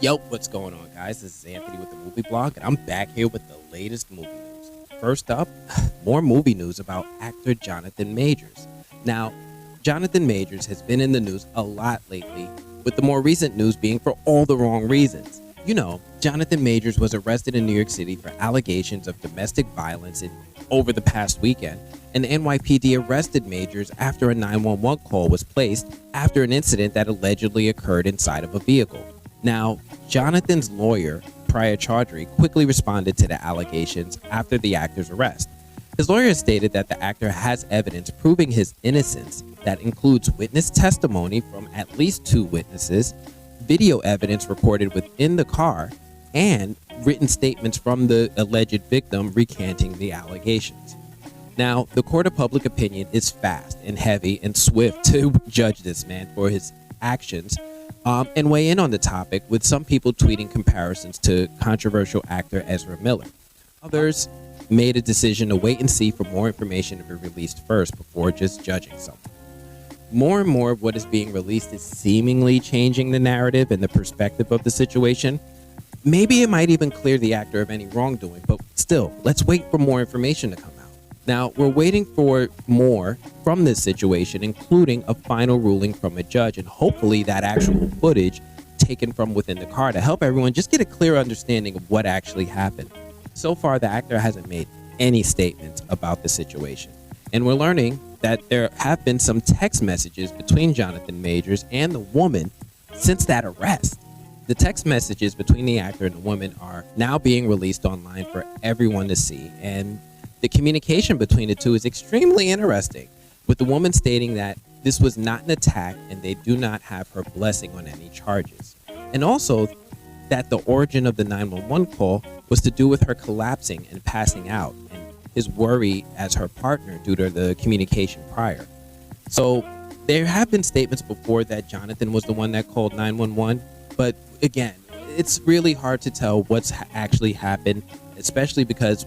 Yo, what's going on, guys? This is Anthony with the Movie Blog, and I'm back here with the latest movie news. First up, more movie news about actor Jonathan Majors. Now, Jonathan Majors has been in the news a lot lately, with the more recent news being for all the wrong reasons. You know, Jonathan Majors was arrested in New York City for allegations of domestic violence over the past weekend, and the NYPD arrested Majors after a 911 call was placed after an incident that allegedly occurred inside of a vehicle. Now, Jonathan's lawyer, Priya Chaudhry, quickly responded to the allegations after the actor's arrest. His lawyer stated that the actor has evidence proving his innocence that includes witness testimony from at least 2 witnesses, video evidence recorded within the car, and written statements from the alleged victim recanting the allegations. Now, the court of public opinion is fast and heavy and swift to judge this man for his actions and weigh in on the topic, with some people tweeting comparisons to controversial actor Ezra Miller. Others made a decision to wait and see for more information to be released first before just judging someone. More and more of what is being released is seemingly changing the narrative and the perspective of the situation. Maybe it might even clear the actor of any wrongdoing, but still, let's wait for more information to come out. Now, we're waiting for more from this situation, including a final ruling from a judge, and hopefully that actual footage taken from within the car to help everyone just get a clear understanding of what actually happened. So far, the actor hasn't made any statements about the situation, and we're learning that there have been some text messages between Jonathan Majors and the woman since that arrest. The text messages between the actor and the woman are now being released online for everyone to see, and the communication between the two is extremely interesting, with the woman stating that this was not an attack and they do not have her blessing on any charges. And also that the origin of the 911 call was to do with her collapsing and passing out, and his worry as her partner due to the communication prior. So there have been statements before that Jonathan was the one that called 911, but again, it's really hard to tell what's actually happened, especially because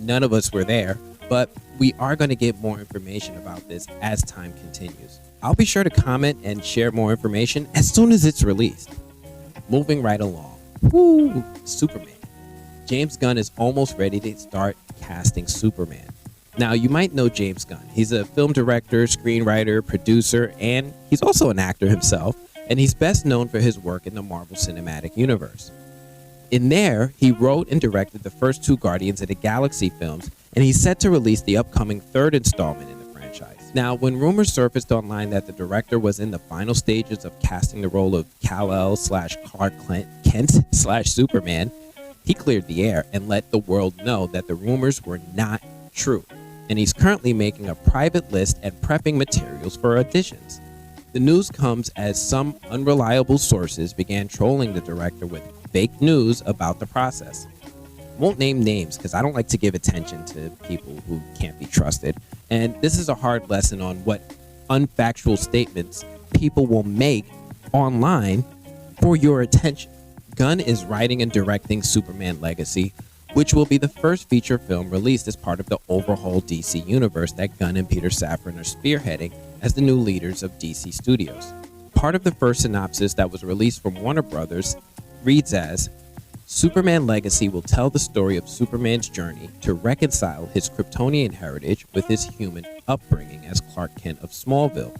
none of us were there, but we are going to get more information about this as time continues. I'll be sure to comment and share more information as soon as it's released. Moving right along. Woo! Superman. James Gunn is almost ready to start casting Superman. Now, you might know James Gunn. He's a film director, screenwriter, producer, and he's also an actor himself, and he's best known for his work in the Marvel Cinematic Universe. In there, he wrote and directed the first 2 Guardians of the Galaxy films, and he's set to release the upcoming 3rd installment in the franchise. Now, when rumors surfaced online that the director was in the final stages of casting the role of Kal-El/Clark Kent/Superman, he cleared the air and let the world know that the rumors were not true, and he's currently making a private list and prepping materials for auditions. The news comes as some unreliable sources began trolling the director with fake news about the process. Won't name names because I don't like to give attention to people who can't be trusted, and this is a hard lesson on what unfactual statements people will make online for your attention. Gunn is writing and directing Superman Legacy, which will be the first feature film released as part of the overhauled DC universe that Gunn and Peter Safran are spearheading as the new leaders of DC Studios. Part of the first synopsis that was released from Warner Brothers reads as, Superman Legacy will tell the story of Superman's journey to reconcile his Kryptonian heritage with his human upbringing as Clark Kent of Smallville.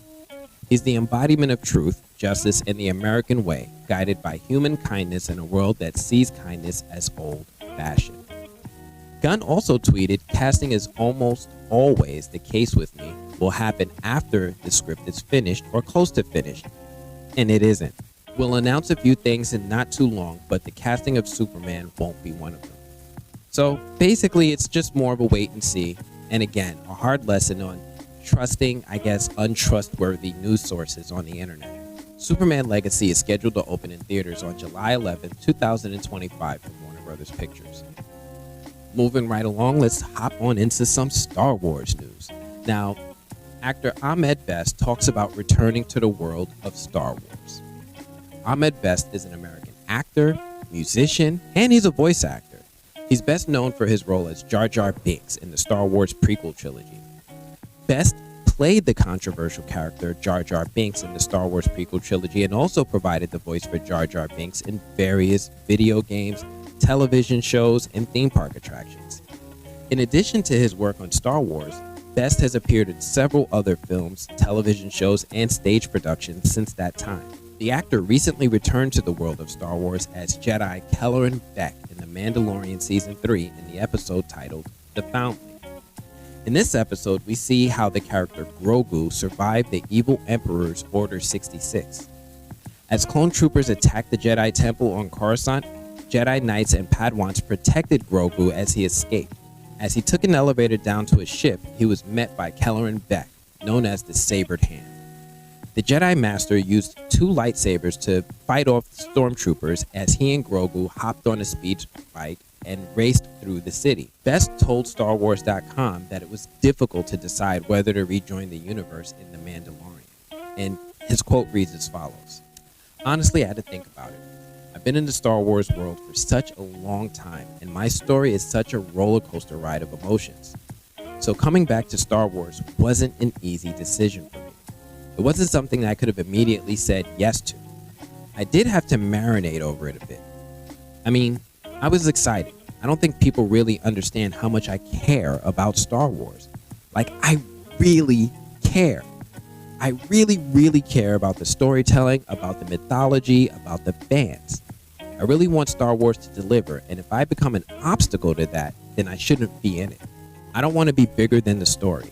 He's the embodiment of truth, justice, and the American way, guided by human kindness in a world that sees kindness as old-fashioned. Gunn also tweeted, casting is almost always the case with me, will happen after the script is finished or close to finished. And it isn't. We'll announce a few things in not too long, but the casting of Superman won't be one of them. So basically, it's just more of a wait and see. And again, a hard lesson on trusting, untrustworthy news sources on the internet. Superman Legacy is scheduled to open in theaters on July 11, 2025 from Warner Brothers Pictures. Moving right along, let's hop on into some Star Wars news. Now, actor Ahmed Best talks about returning to the world of Star Wars. Ahmed Best is an American actor, musician, and he's a voice actor. He's best known for his role as Jar Jar Binks in the Star Wars prequel trilogy. Best played the controversial character Jar Jar Binks in the Star Wars prequel trilogy and also provided the voice for Jar Jar Binks in various video games, television shows, and theme park attractions. In addition to his work on Star Wars, Best has appeared in several other films, television shows, and stage productions since that time. The actor recently returned to the world of Star Wars as Jedi Kelleran Beck in The Mandalorian Season 3 in the episode titled The Foundling. In this episode, we see how the character Grogu survived the evil Emperor's Order 66. As clone troopers attacked the Jedi Temple on Coruscant, Jedi Knights and Padawans protected Grogu as he escaped. As he took an elevator down to his ship, he was met by Kelleran Beck, known as the Sabered Hand. The Jedi Master used 2 lightsabers to fight off the stormtroopers as he and Grogu hopped on a speed bike and raced through the city. Best told StarWars.com that it was difficult to decide whether to rejoin the universe in The Mandalorian. And his quote reads as follows: "Honestly, I had to think about it. I've been in the Star Wars world for such a long time, and my story is such a roller coaster ride of emotions. So coming back to Star Wars wasn't an easy decision for me. It wasn't something I could have immediately said yes to. I did have to marinate over it a bit. I mean, I was excited. I don't think people really understand how much I care about Star Wars. Like, I really care. I really, really care about the storytelling, about the mythology, about the fans. I really want Star Wars to deliver, and if I become an obstacle to that, then I shouldn't be in it. I don't want to be bigger than the story.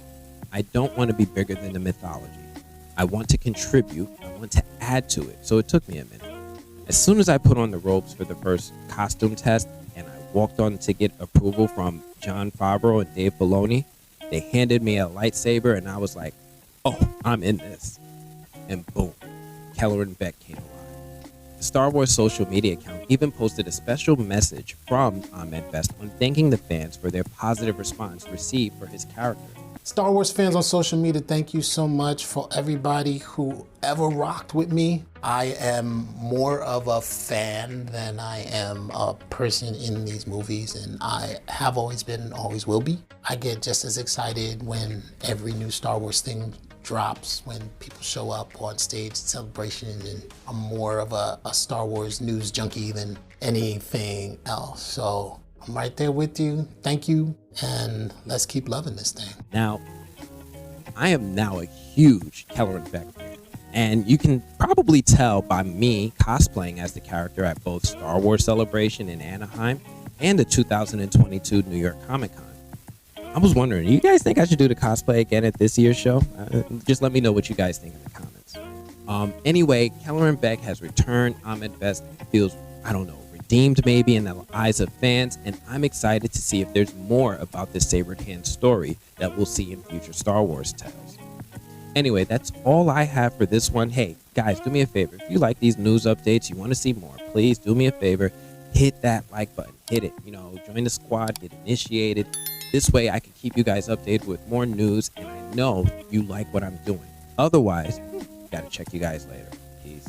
I don't want to be bigger than the mythology. I want to contribute. I want to add to it, so it took me a minute. As soon as I put on the robes for the first costume test, and I walked on to get approval from Jon Favreau and Dave Filoni, they handed me a lightsaber, and I was like, oh, I'm in this. And boom, Kelleran Beck came alive. The Star Wars social media account even posted a special message from Ahmed Best on thanking the fans for their positive response received for his character. Star Wars fans on social media, thank you so much for everybody who ever rocked with me. I am more of a fan than I am a person in these movies, and I have always been and always will be. I get just as excited when every new Star Wars thing drops, when people show up on stage, celebration, and I'm more of a Star Wars news junkie than anything else. So I'm right there with you. Thank you, and let's keep loving this thing. Now, I am now a huge Kelleran Beck fan, and you can probably tell by me cosplaying as the character at both Star Wars Celebration in Anaheim and the 2022 New York Comic Con. I was wondering, do you guys think I should do the cosplay again at this year's show? Just let me know what you guys think in the comments. Anyway, Kelleran Beck has returned. Ahmed Best feels, I don't know, redeemed maybe in the eyes of fans, and I'm excited to see if there's more about this Sabered Hand story that we'll see in future Star Wars tales. Anyway, that's all I have for this one. Hey, guys, do me a favor. If you like these news updates, you want to see more, please do me a favor. Hit that like button. Hit it. Join the squad. Get initiated. This way I can keep you guys updated with more news, and I know you like what I'm doing. Otherwise, gotta check you guys later. Peace.